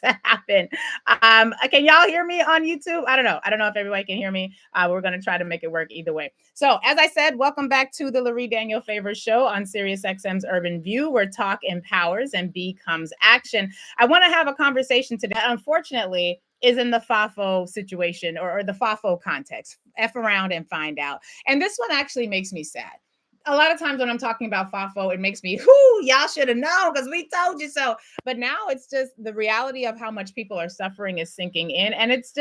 to happen. Can y'all hear me on YouTube? I don't know. I don't know if everybody can hear me. We're going to try to make it work either way. So, as I said, welcome back to the Lurie Daniel Favors Show on SiriusXM's Urban View, where talk empowers and becomes action. I want to have a conversation today. Unfortunately, is in the FAFO situation or the FAFO context. F around and find out. And this one actually makes me sad. A lot of times when I'm talking about FAFO, it makes me, whoo, y'all should have known because we told you so. But now it's just the reality of how much people are suffering is sinking in. And it's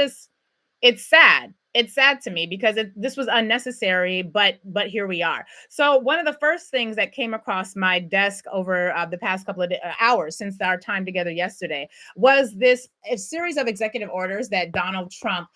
sad. It's sad to me because this was unnecessary, but here we are. So one of the first things that came across my desk over the past couple of hours since our time together yesterday was a series of executive orders that Donald Trump,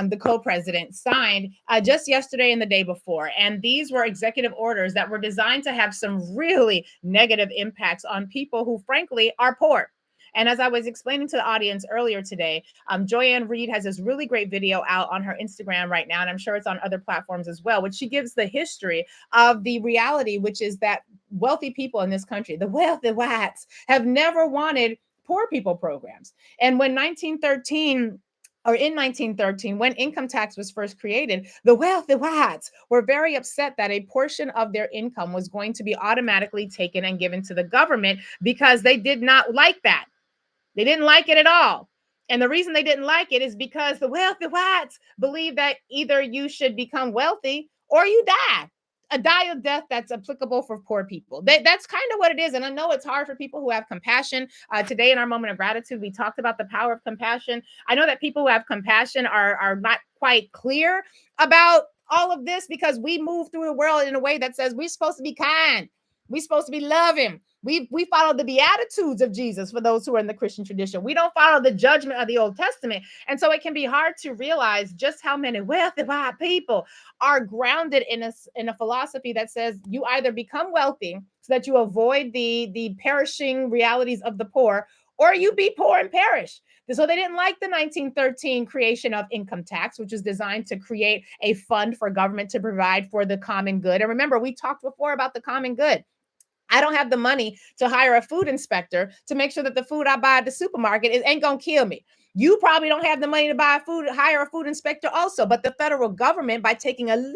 the co-president, signed just yesterday and the day before. And these were executive orders that were designed to have some really negative impacts on people who, frankly, are poor. And as I was explaining to the audience earlier today, Joyanne Reed has this really great video out on her Instagram right now, and I'm sure it's on other platforms as well, which she gives the history of the reality, which is that wealthy people in this country, the wealthy whites, have never wanted poor people programs. And when 1913, when income tax was first created, the wealthy whites were very upset that a portion of their income was going to be automatically taken and given to the government because they did not like that. They didn't like it at all. And the reason they didn't like it is because the wealthy whites believe that either you should become wealthy or you die. A die of death that's applicable for poor people. That's kind of what it is. And I know it's hard for people who have compassion. Today in our moment of gratitude, we talked about the power of compassion. I know that people who have compassion are not quite clear about all of this because we move through the world in a way that says we're supposed to be kind. We're supposed to be loving. We follow the Beatitudes of Jesus for those who are in the Christian tradition. We don't follow the judgment of the Old Testament. And so it can be hard to realize just how many wealthy white people are grounded in a philosophy that says you either become wealthy so that you avoid the perishing realities of the poor, or you be poor and perish. So they didn't like the 1913 creation of income tax, which is designed to create a fund for government to provide for the common good. And remember, we talked before about the common good. I don't have the money to hire a food inspector to make sure that the food I buy at the supermarket ain't going to kill me. You probably don't have the money to hire a food inspector also, but the federal government, by taking a little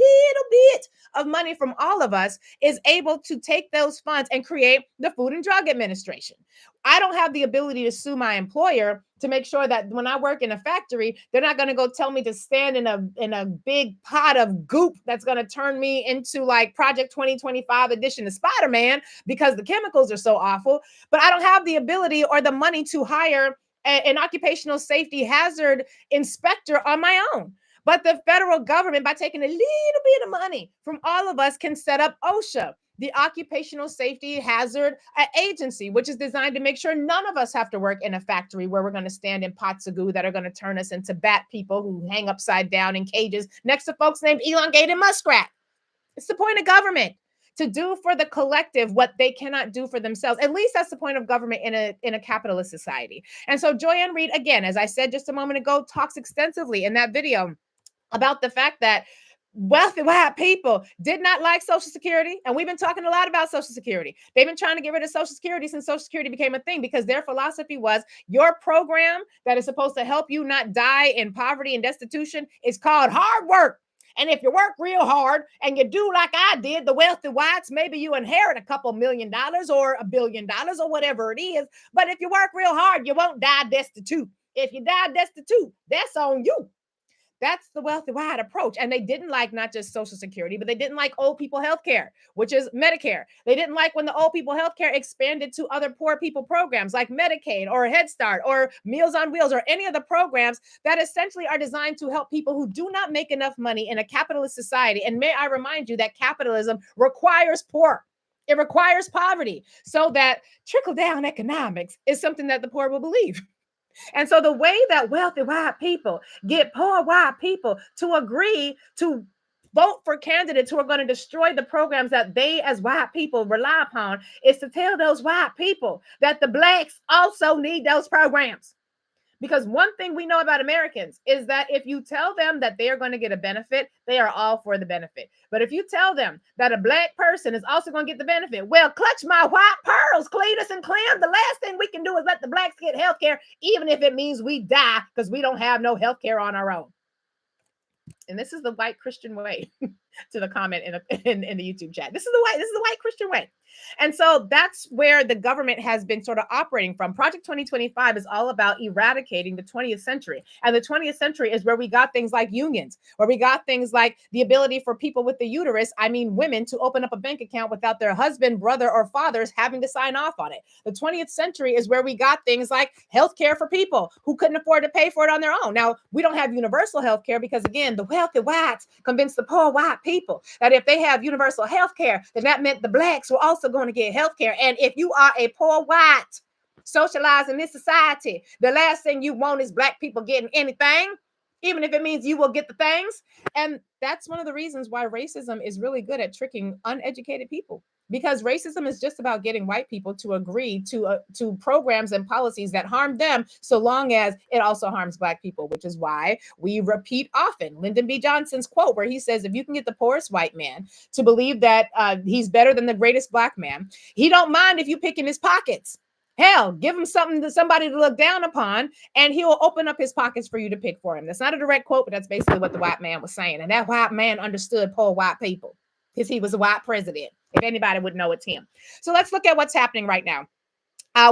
bit of money from all of us, is able to take those funds and create the Food and Drug Administration. I don't have the ability to sue my employer to make sure that when I work in a factory, they're not going to go tell me to stand in a big pot of goop that's going to turn me into like Project 2025 edition of Spider-Man because the chemicals are so awful. But I don't have the ability or the money to hire an occupational safety hazard inspector on my own. But the federal government, by taking a little bit of money from all of us, can set up OSHA, the Occupational Safety Hazard Agency, which is designed to make sure none of us have to work in a factory where we're going to stand in pots of goo that are going to turn us into bat people who hang upside down in cages next to folks named elongated muskrat. It's the point of government, to do for the collective what they cannot do for themselves. At least that's the point of government in a capitalist society. And so Joyanne Reed, again, as I said just a moment ago, talks extensively in that video about the fact that wealthy white people did not like Social Security. And we've been talking a lot about Social Security. They've been trying to get rid of Social Security since Social Security became a thing, because their philosophy was your program that is supposed to help you not die in poverty and destitution is called hard work. And if you work real hard and you do like I did, the wealthy whites, maybe you inherit a couple $1 million or $1 billion or whatever it is. But if you work real hard, you won't die destitute. If you die destitute, that's on you. That's the wealthy white approach. And they didn't like not just Social Security, but they didn't like old people health care, which is Medicare. They didn't like when the old people health care expanded to other poor people programs like Medicaid or Head Start or Meals on Wheels or any of the programs that essentially are designed to help people who do not make enough money in a capitalist society. And may I remind you that capitalism requires poor. It requires poverty, so that trickle-down economics is something that the poor will believe. And so the way that wealthy white people get poor white people to agree to vote for candidates who are going to destroy the programs that they as white people rely upon is to tell those white people that the blacks also need those programs. Because one thing we know about Americans is that if you tell them that they are going to get a benefit, they are all for the benefit. But if you tell them that a Black person is also going to get the benefit, well, clutch my white pearls, Cletus and Clem. The last thing we can do is let the Blacks get health care, even if it means we die because we don't have no health care on our own. And this is the white Christian way to the comment in the YouTube chat. This is the white Christian way. And so that's where the government has been sort of operating from. Project 2025 is all about eradicating the 20th century. And the 20th century is where we got things like unions, where we got things like the ability for people with the uterus, I mean women, to open up a bank account without their husband, brother, or fathers having to sign off on it. The 20th century is where we got things like healthcare for people who couldn't afford to pay for it on their own. Now, we don't have universal healthcare because, again, the wealthy whites convinced the poor white people that if they have universal healthcare, then that meant the Blacks were also going to get health care. And if you are a poor white socialized in this society, the last thing you want is Black people getting anything, even if it means you will get the things. And that's one of the reasons why racism is really good at tricking uneducated people, because racism is just about getting white people to agree to programs and policies that harm them, so long as it also harms Black people, which is why we repeat often Lyndon B. Johnson's quote where he says, if you can get the poorest white man to believe that he's better than the greatest Black man, he don't mind if you pick in his pockets. Hell, give him somebody to look down upon, and he will open up his pockets for you to pick for him. That's not a direct quote, but that's basically what the white man was saying. And that white man understood poor white people because he was a white president. If anybody would know, it's him. So let's look at what's happening right now.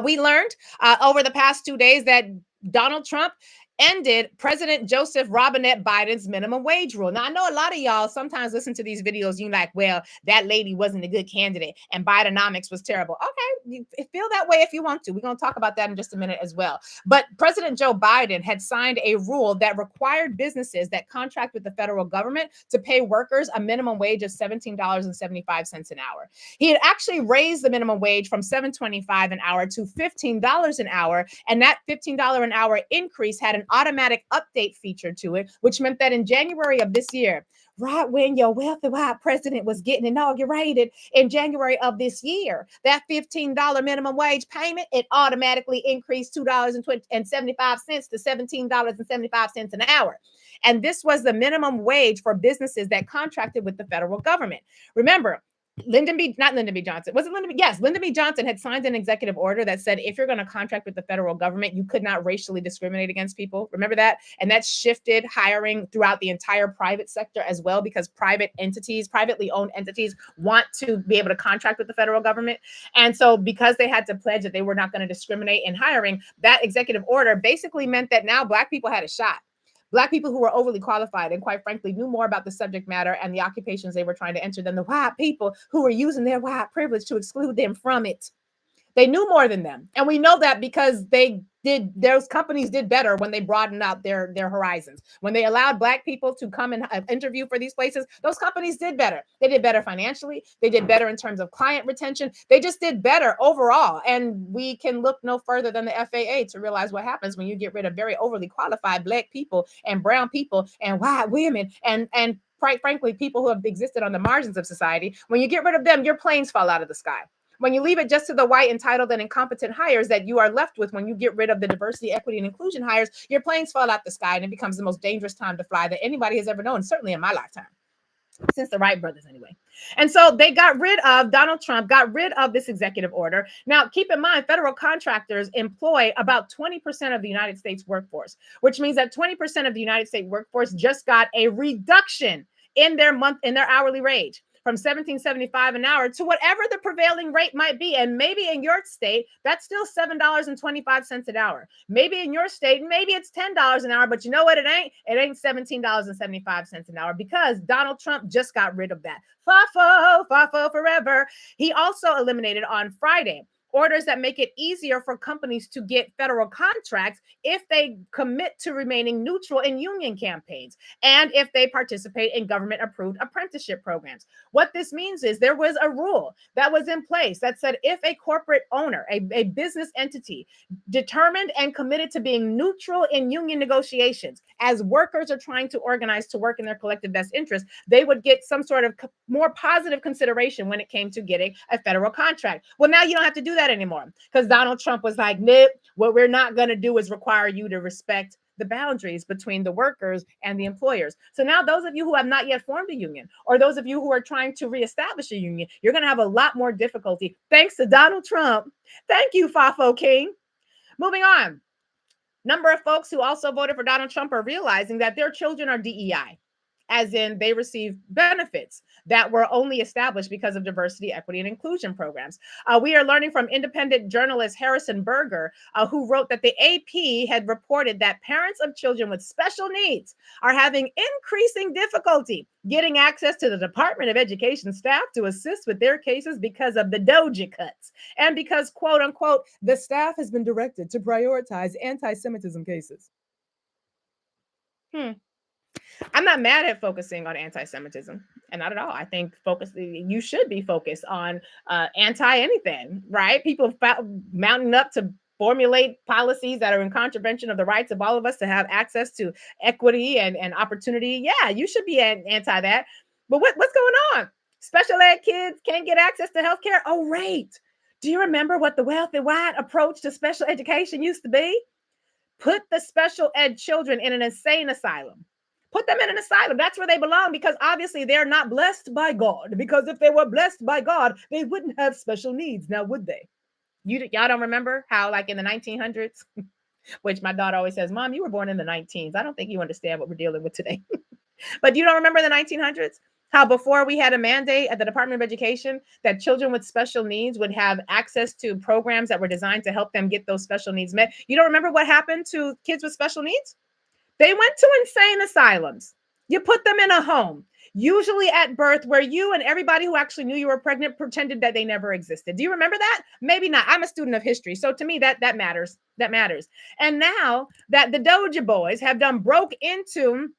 We learned over the past 2 days that Donald Trump ended President Joseph Robinette Biden's minimum wage rule. Now, I know a lot of y'all sometimes listen to these videos, you're like, well, that lady wasn't a good candidate and Bidenomics was terrible. Okay, you feel that way if you want to. We're going to talk about that in just a minute as well. But President Joe Biden had signed a rule that required businesses that contract with the federal government to pay workers a minimum wage of $17.75 an hour. He had actually raised the minimum wage from $7.25 an hour to $15 an hour, and that $15 an hour increase had an automatic update feature to it, which meant that in January of this year, right when your wealthy white president was getting inaugurated in January of this year, that $15 minimum wage payment, it automatically increased $2.75 to $17.75 an hour. And this was the minimum wage for businesses that contracted with the federal government. Remember, Lyndon B. Johnson had signed an executive order that said if you're going to contract with the federal government, you could not racially discriminate against people. Remember that? And that shifted hiring throughout the entire private sector as well, because privately owned entities want to be able to contract with the federal government. And so because they had to pledge that they were not going to discriminate in hiring, that executive order basically meant that now Black people had a shot. Black people who were overly qualified and, quite frankly, knew more about the subject matter and the occupations they were trying to enter than the white people who were using their white privilege to exclude them from it. They knew more than them. And we know that because those companies did better when they broadened out their horizons. When they allowed Black people to come and interview for these places, those companies did better. They did better financially. They did better in terms of client retention. They just did better overall. And we can look no further than the FAA to realize what happens when you get rid of very overly qualified Black people and brown people and white women and quite frankly, people who have existed on the margins of society. When you get rid of them, your planes fall out of the sky. When you leave it just to the white, entitled, and incompetent hires that you are left with, when you get rid of the diversity, equity, and inclusion hires, your planes fall out the sky, and it becomes the most dangerous time to fly that anybody has ever known, certainly in my lifetime, since the Wright brothers anyway. And so Donald Trump got rid of this executive order. Now, keep in mind, federal contractors employ about 20% of the United States workforce, which means that 20% of the United States workforce just got a reduction in their hourly wage, from $17.75 an hour to whatever the prevailing rate might be. And maybe in your state, that's still $7.25 an hour. Maybe in your state, maybe it's $10 an hour, but you know what it ain't? It ain't $17.75 an hour, because Donald Trump just got rid of that. FAFO forever. He also eliminated on Friday orders that make it easier for companies to get federal contracts if they commit to remaining neutral in union campaigns and if they participate in government-approved apprenticeship programs. What this means is there was a rule that was in place that said if a corporate owner, a business entity, determined and committed to being neutral in union negotiations as workers are trying to organize to work in their collective best interest, they would get some sort of more positive consideration when it came to getting a federal contract. Well, now you don't have to do that that anymore because Donald Trump was like, nope, what we're not going to do is require you to respect the boundaries between the workers and the employers. So now those of you who have not yet formed a union, or those of you who are trying to reestablish a union, you're going to have a lot more difficulty thanks to Donald Trump. Thank you, FAFO King. Moving on. Number of folks who also voted for Donald Trump are realizing that their children are DEI, as in they receive benefits that were only established because of diversity, equity, and inclusion programs. We are learning from independent journalist Harrison Berger, who wrote that the AP had reported that parents of children with special needs are having increasing difficulty getting access to the Department of Education staff to assist with their cases because of the DOGE cuts and because, quote unquote, the staff has been directed to prioritize anti-Semitism cases. I'm not mad at focusing on anti-Semitism, and not at all. I think you should be focused on anti-anything, right? People mounting up to formulate policies that are in contravention of the rights of all of us to have access to equity and opportunity. Yeah, you should be anti that. But what's going on? Special ed kids can't get access to healthcare? Oh, right. Do you remember what the wealthy white approach to special education used to be? Put the special ed children in an insane asylum. Put them in an asylum. That's where they belong, because obviously they're not blessed by God. Because if they were blessed by God, they wouldn't have special needs. Now, would they? Y'all don't remember how, like in the 1900s, which my daughter always says, Mom, you were born in the 19s. I don't think you understand what we're dealing with today. But you don't remember the 1900s? How before we had a mandate at the Department of Education that children with special needs would have access to programs that were designed to help them get those special needs met. You don't remember what happened to kids with special needs? They went to insane asylums. You put them in a home, usually at birth, where you and everybody who actually knew you were pregnant pretended that they never existed. Do you remember that? Maybe not. I'm a student of history, so to me that matters. That matters. And now that the Doja boys have done broke into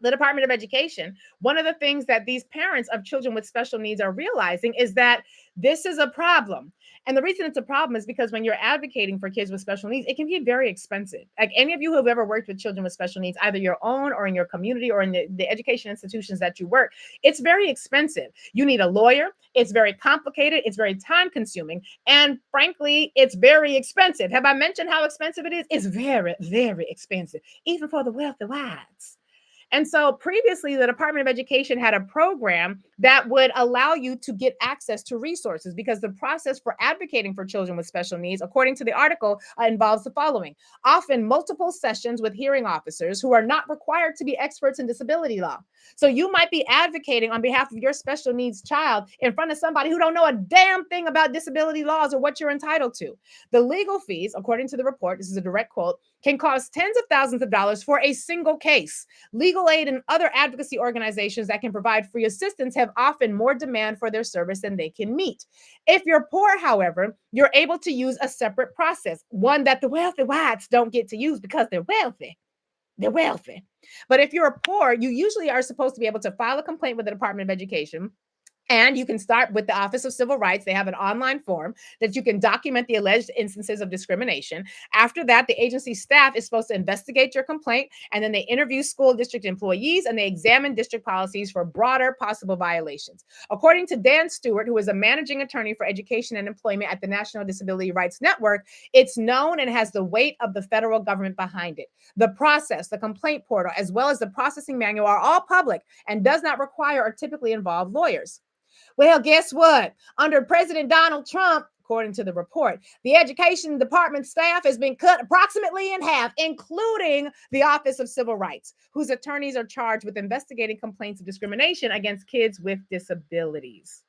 the Department of Education, one of the things that these parents of children with special needs are realizing is that this is a problem. And the reason it's a problem is because when you're advocating for kids with special needs, it can be very expensive. Like any of you who have ever worked with children with special needs, either your own or in your community or in the education institutions that you work, it's very expensive. You need a lawyer. It's very complicated. It's very time consuming. And frankly, it's very expensive. Have I mentioned how expensive it is? It's very, very expensive, even for the wealthy whites. And so previously, the Department of Education had a program that would allow you to get access to resources, because the process for advocating for children with special needs, according to the article, involves the following: often multiple sessions with hearing officers who are not required to be experts in disability law. So you might be advocating on behalf of your special needs child in front of somebody who don't know a damn thing about disability laws or what you're entitled to. The legal fees, according to the report, this is a direct quote, can cost tens of thousands of dollars for a single case. Legal aid and other advocacy organizations that can provide free assistance have often more demand for their service than they can meet. If you're poor, however, you're able to use a separate process, one that the wealthy whites don't get to use because they're wealthy. They're wealthy. But if you're poor, you usually are supposed to be able to file a complaint with the Department of Education. And you can start with the Office of Civil Rights. They have an online form that you can document the alleged instances of discrimination. After that, the agency staff is supposed to investigate your complaint, and then they interview school district employees, and they examine district policies for broader possible violations. According to Dan Stewart, who is a managing attorney for education and employment at the National Disability Rights Network, it's known and has the weight of the federal government behind it. The process, the complaint portal, as well as the processing manual are all public and does not require or typically involve lawyers. Well, guess what? Under President Donald Trump, according to the report, the education department staff has been cut approximately in half, including the Office of Civil Rights, whose attorneys are charged with investigating complaints of discrimination against kids with disabilities.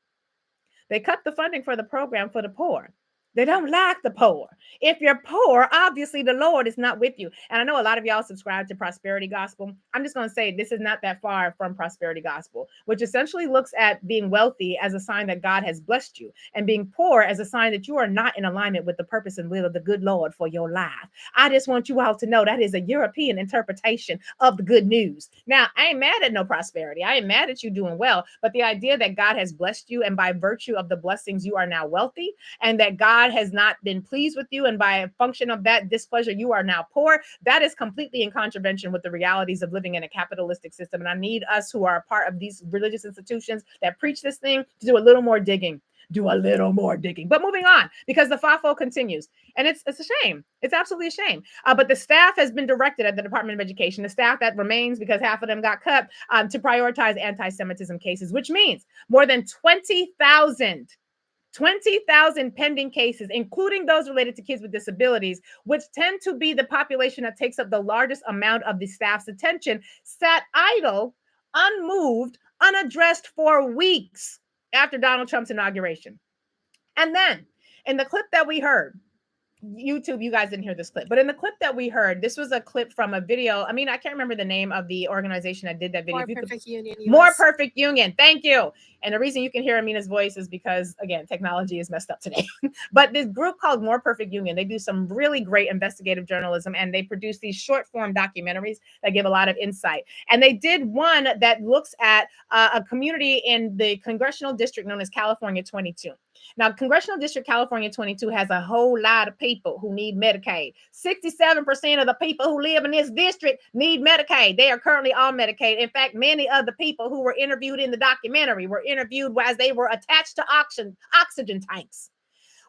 They cut the funding for the program for the poor. They don't like the poor. If you're poor, obviously the Lord is not with you. And I know a lot of y'all subscribe to prosperity gospel. I'm just going to say this is not that far from prosperity gospel, which essentially looks at being wealthy as a sign that God has blessed you, and being poor as a sign that you are not in alignment with the purpose and will of the good Lord for your life. I just want you all to know that is a European interpretation of the good news. Now, I ain't mad at no prosperity. I ain't mad at you doing well, but the idea that God has blessed you, and by virtue of the blessings, you are now wealthy, and that God has not been pleased with you, and by a function of that displeasure, you are now poor. That is completely in contravention with the realities of living in a capitalistic system. And I need us who are a part of these religious institutions that preach this thing to do a little more digging. do a little more digging. But moving on, because the FAFO continues. And it's a shame. It's absolutely a shame. But the staff has been directed at the Department of Education, the staff that remains because half of them got cut, to prioritize anti-Semitism cases, which means more than 20,000 pending cases, including those related to kids with disabilities, which tend to be the population that takes up the largest amount of the staff's attention, sat idle, unmoved, unaddressed for weeks after Donald Trump's inauguration. And then in the clip that we heard, YouTube, you guys didn't hear this clip, but in the clip that we heard, this was a clip from a video. I mean, I can't remember the name of the organization that did that video. More Perfect Union. More Perfect Union. Thank you. And the reason you can hear Amina's voice is because, again, technology is messed up today. But this group called More Perfect Union, they do some really great investigative journalism, and they produce these short form documentaries that give a lot of insight. And they did one that looks at a community in the congressional district known as California 22. Now, Congressional District California 22 has a whole lot of people who need Medicaid. 67% of the people who live in this district need Medicaid. They are currently on Medicaid. In fact, many of the people who were interviewed in the documentary were interviewed as they were attached to oxygen tanks.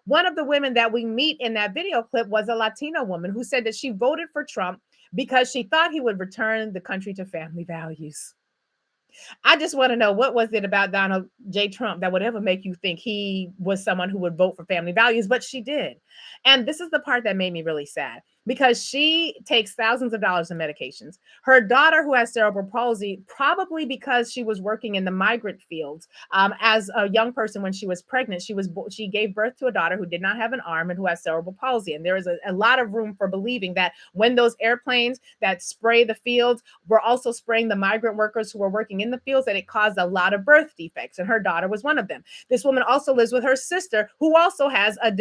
One of the women that we meet in that video clip was a Latina woman who said that she voted for Trump because she thought he would return the country to family values. I just want to know, what was it about Donald J. Trump that would ever make you think he was someone who would vote for family values? But she did. And this is the part that made me really sad, because she takes thousands of dollars in medications. Her daughter, who has cerebral palsy, probably because she was working in the migrant fields as a young person when she was pregnant, she gave birth to a daughter who did not have an arm and who has cerebral palsy. And there is a lot of room for believing that when those airplanes that spray the fields were also spraying the migrant workers who were working in the fields, that it caused a lot of birth defects. And her daughter was one of them. This woman also lives with her sister, who also has a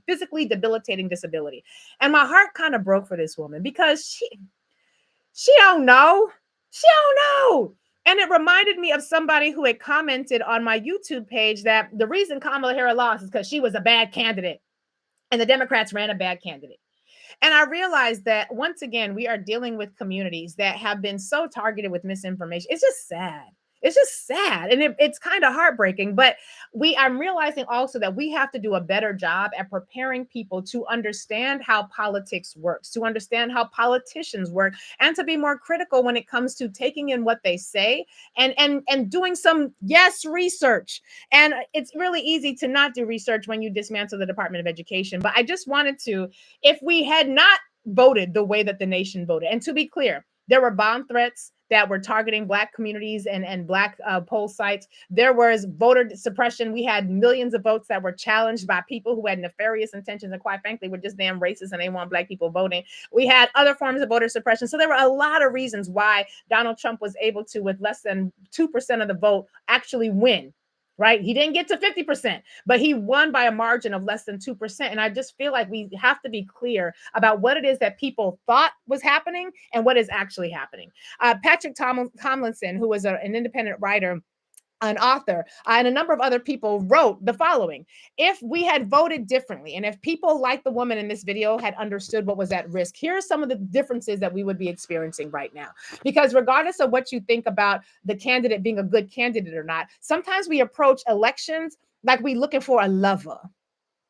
physically debilitating disability. And my heart kind of broke for this woman, because she don't know. She don't know. And it reminded me of somebody who had commented on my YouTube page that the reason Kamala Harris lost is because she was a bad candidate and the Democrats ran a bad candidate. And I realized that once again, we are dealing with communities that have been so targeted with misinformation. It's just sad. It's just sad. And it's kind of heartbreaking. But I'm realizing also that we have to do a better job at preparing people to understand how politics works, to understand how politicians work, and to be more critical when it comes to taking in what they say and doing some research. And it's really easy to not do research when you dismantle the Department of Education. But I just wanted to, if we had not voted the way that the nation voted, and to be clear, there were bomb threats that were targeting Black communities and Black poll sites. There was voter suppression. We had millions of votes that were challenged by people who had nefarious intentions and, quite frankly, were just damn racist and they want Black people voting. We had other forms of voter suppression. So there were a lot of reasons why Donald Trump was able to, with less than 2% of the vote, actually win. Right? He didn't get to 50%, but he won by a margin of less than 2%. And I just feel like we have to be clear about what it is that people thought was happening and what is actually happening. Patrick Tomlinson, who was an independent writer, an author, and a number of other people wrote the following: if we had voted differently, and if people like the woman in this video had understood what was at risk, here are some of the differences that we would be experiencing right now. Because regardless of what you think about the candidate being a good candidate or not, sometimes we approach elections like we're looking for a lover.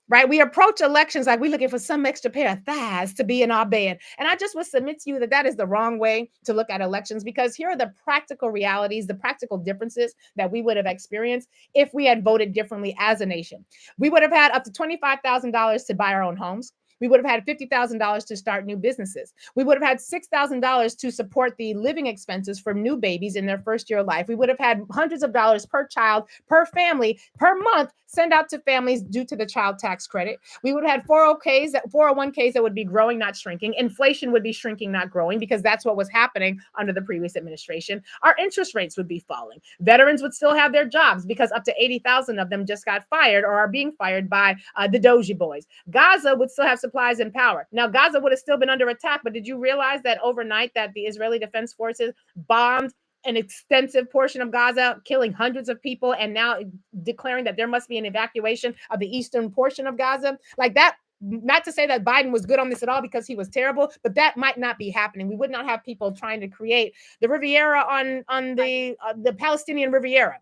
Right? We approach elections like we're looking for some extra pair of thighs to be in our bed. And I just would submit to you that that is the wrong way to look at elections, because here are the practical realities, the practical differences that we would have experienced if we had voted differently as a nation. We would have had up to $25,000 to buy our own homes. We would have had $50,000 to start new businesses. We would have had $6,000 to support the living expenses for new babies in their first year of life. We would have had hundreds of dollars per child, per family, per month send out to families due to the child tax credit. We would have had 401ks that would be growing, not shrinking. Inflation would be shrinking, not growing, because that's what was happening under the previous administration. Our interest rates would be falling. Veterans would still have their jobs, because up to 80,000 of them just got fired or are being fired by the Doji boys. Gaza would still have supplies and power. Now, Gaza would have still been under attack, but did you realize that overnight that the Israeli Defense Forces bombed an extensive portion of Gaza, killing hundreds of people, and now declaring that there must be an evacuation of the eastern portion of Gaza? Like that, not to say that Biden was good on this at all, because he was terrible, but that might not be happening. We would not have people trying to create the Riviera on the Palestinian Riviera.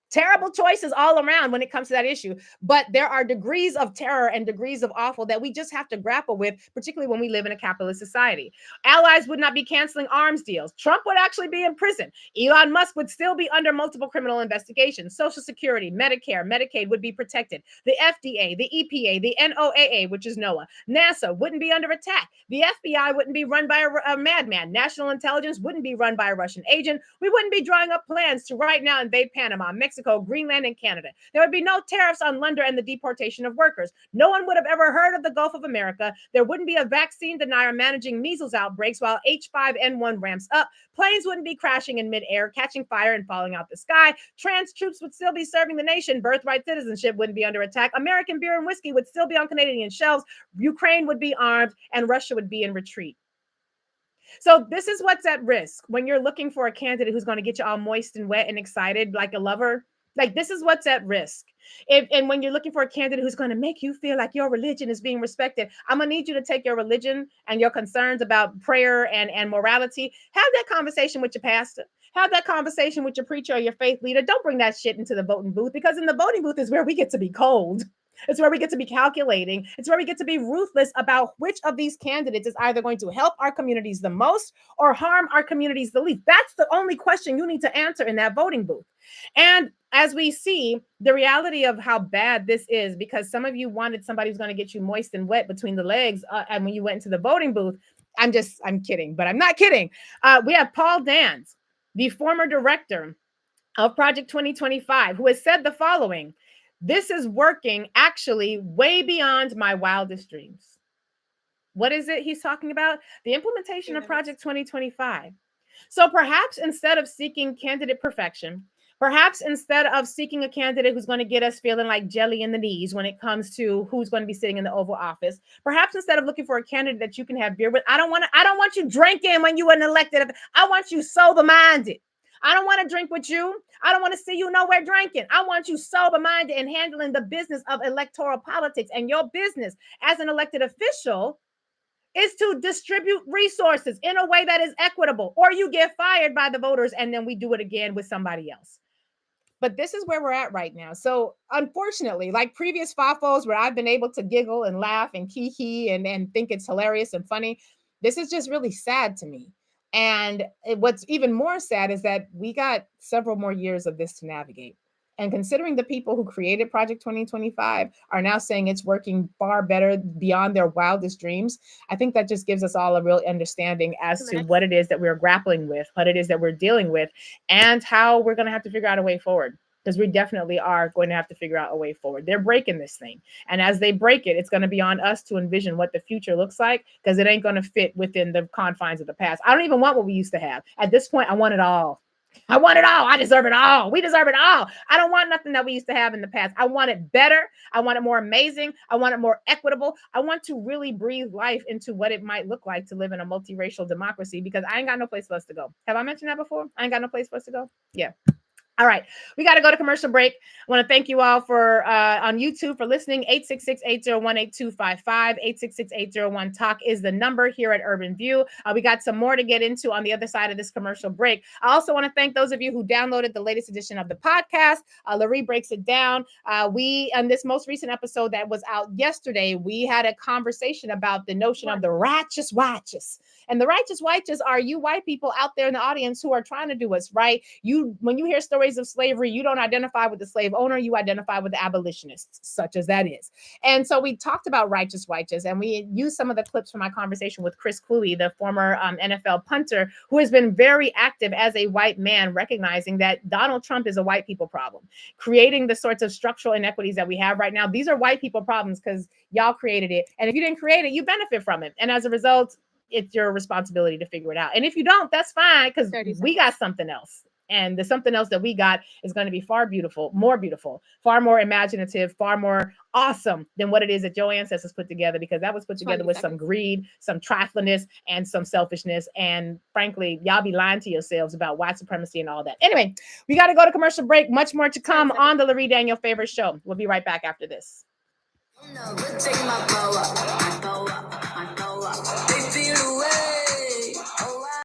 Terrible choices all around when it comes to that issue. But there are degrees of terror and degrees of awful that we just have to grapple with, particularly when we live in a capitalist society. Allies would not be canceling arms deals. Trump would actually be in prison. Elon Musk would still be under multiple criminal investigations. Social Security, Medicare, Medicaid would be protected. The FDA, the EPA, the NOAA, which is NOAA, NASA wouldn't be under attack. The FBI wouldn't be run by a madman. National intelligence wouldn't be run by a Russian agent. We wouldn't be drawing up plans to right now invade Panama, Mexico, Greenland, and Canada. There would be no tariffs on lumber and the deportation of workers. No one would have ever heard of the Gulf of America. There wouldn't be a vaccine denier managing measles outbreaks while H5N1 ramps up. Planes wouldn't be crashing in midair, catching fire and falling out the sky. Trans troops would still be serving the nation. Birthright citizenship wouldn't be under attack. American beer and whiskey would still be on Canadian shelves. Ukraine would be armed, and Russia would be in retreat. So this is what's at risk when you're looking for a candidate who's going to get you all moist and wet and excited like a lover. Like, this is what's at risk. And when you're looking for a candidate who's going to make you feel like your religion is being respected, I'm going to need you to take your religion and your concerns about prayer and morality. Have that conversation with your pastor. Have that conversation with your preacher or your faith leader. Don't bring that shit into the voting booth, because in the voting booth is where we get to be cold. It's where we get to be calculating. It's where we get to be ruthless about which of these candidates is either going to help our communities the most or harm our communities the least. That's the only question you need to answer in that voting booth. And as we see the reality of how bad this is, because some of you wanted somebody who's going to get you moist and wet between the legs. And when you went into the voting booth, I'm kidding, but I'm not kidding. We have Paul Dans, the former director of Project 2025, who has said the following: "This is working actually way beyond my wildest dreams." What is it he's talking about? The implementation of Project 2025. So perhaps instead of seeking candidate perfection, perhaps instead of seeking a candidate who's going to get us feeling like jelly in the knees when it comes to who's going to be sitting in the Oval Office, perhaps instead of looking for a candidate that you can have beer with, I don't want you drinking when you were elected. I want you sober-minded. I don't want to drink with you. I don't want to see you nowhere drinking. I want you sober-minded and handling the business of electoral politics. And your business as an elected official is to distribute resources in a way that is equitable, or you get fired by the voters and then we do it again with somebody else. But this is where we're at right now. So unfortunately, like previous FAFOs where I've been able to giggle and laugh and kiki and think it's hilarious and funny, this is just really sad to me. And what's even more sad is that we got several more years of this to navigate. And considering the people who created Project 2025 are now saying it's working far better beyond their wildest dreams, I think that just gives us all a real understanding as to what it is that we're grappling with, what it is that we're dealing with, and how we're going to have to figure out a way forward. Because we definitely are going to have to figure out a way forward. They're breaking this thing. And as they break it, it's going to be on us to envision what the future looks like, because it ain't going to fit within the confines of the past. I don't even want what we used to have. At this point, I want it all. I want it all. I deserve it all. We deserve it all. I don't want nothing that we used to have in the past. I want it better. I want it more amazing. I want it more equitable. I want to really breathe life into what it might look like to live in a multiracial democracy, because I ain't got no place for us to go. Have I mentioned that before? I ain't got no place for us to go. Yeah. All right, we got to go to commercial break. I want to thank you all for on YouTube for listening. 866-801-8255, 866-801-TALK is the number here at Urban View. We got some more to get into on the other side of this commercial break. I also want to thank those of you who downloaded the latest edition of the podcast. Lurie breaks it down. We, on this most recent episode that was out yesterday, we had a conversation about the notion of the righteous righteous. And the righteous righteous are you white people out there in the audience who are trying to do what's right. When you hear stories of slavery, you don't identify with the slave owner, you identify with the abolitionists, such as that is. And so we talked about righteous righteous, and we used some of the clips from my conversation with Chris Cooley, the former NFL punter, who has been very active as a white man, recognizing that Donald Trump is a white people problem, creating the sorts of structural inequities that we have right now. These are white people problems because y'all created it. And if you didn't create it, you benefit from it. And as a result, it's your responsibility to figure it out. And if you don't, that's fine, because we got something else. And the something else that we got is going to be far more beautiful, far more imaginative, far more awesome than what it is that your ancestors put together, because that was put together with some greed, some triflingness, and some selfishness. And frankly, y'all be lying to yourselves about white supremacy and all that. Anyway, we got to go to commercial break. Much more to come on the Lurie Daniel Favors Show. We'll be right back after this. Take my power, my power, my power. They feel away.